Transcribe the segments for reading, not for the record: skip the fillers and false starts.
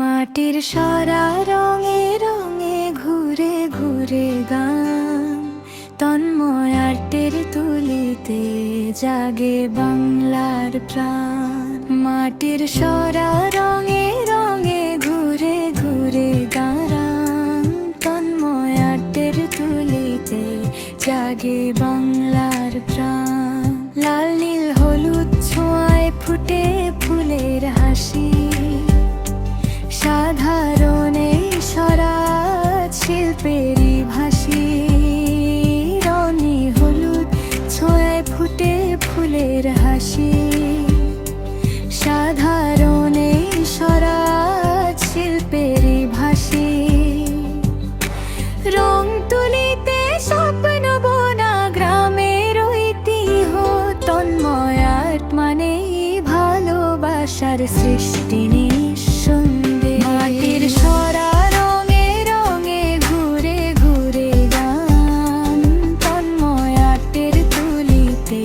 মাটির সারা রঙে রঙে ঘুরে ঘুরে গান, তন্ময় আর্টের তুলিতে জাগে বাংলার প্রাণ। মাটির সারা রঙে রঙে ঘুরে ঘুরে গান, তন্ময় আর্টের তুলিতে জাগে বাংলার প্রাণ। লাল নীল হলুদ ছোঁয়ায় ফুটে ফুলের হাসি, সাধারণে সরাজ শিল্পেরই ভাসি। রঙে হলুদ ছোঁয়ায় ফুটে ফুলের হাসি, সাধারণে সরাজ শিল্পেরই ভাসি। রং তুলিতে স্বপ্ন বোনা গ্রামের ঐতিহ্য, তন্ময় আর্ট মানে ভালোবাসার সৃষ্টি নিঃসন্দেহে। মাটির সরা রঙে রঙে ঘুরে ঘুরে গান, তন্ময় আর্টের তুলিতে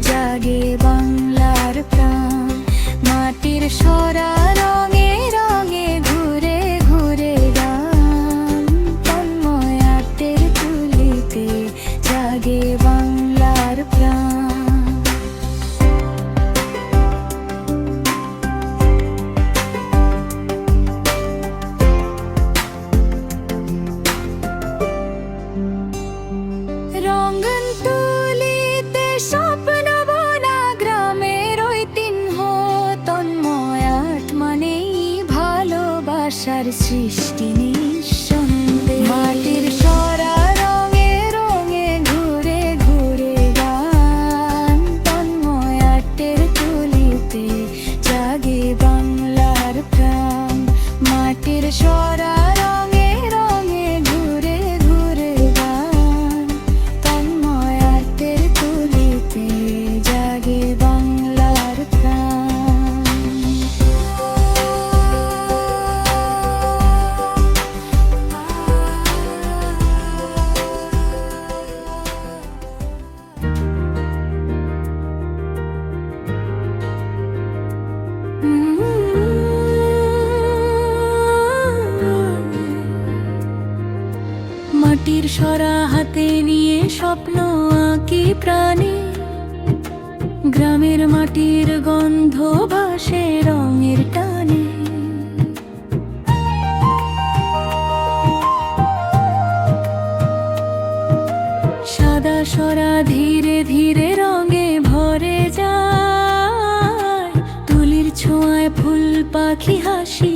জাগে বাংলার প্রাণ। মাটির সরা রঙে রঙে ঘুরে ঘুরে গান, তন্ময় আর্টের তুলিতে জাগে বাংলার প্রাণ। রঙন তুলিতে স্বপ্ন বোনা গ্রামের ঐতিহ্য, তন্ময় আর্ট মানেই ভালোবাসার সৃষ্টি নিঃসন্দেহে। মাটির সরা রঙে রঙে ঘুরে ঘুরে গান, তন্ময় আর্টের তুলিতে জাগে বাংলার প্রাণ। মাটির সরা রঙে রঙে ঘুরে ঘুরে গান, তন্ময় আর্টের তুলিতে জাগে বাংলার প্রাণ। মাটির সরা হাতে নিয়ে স্বপ্ন আঁকি প্রাণে, গ্রামের মাটির গন্ধ ভাসে রঙের টানে। সাদা সরা ধীরে ধীরে রঙে ভরে যায়, তুলির ছোঁয়ায় ফুল পাখি হাসি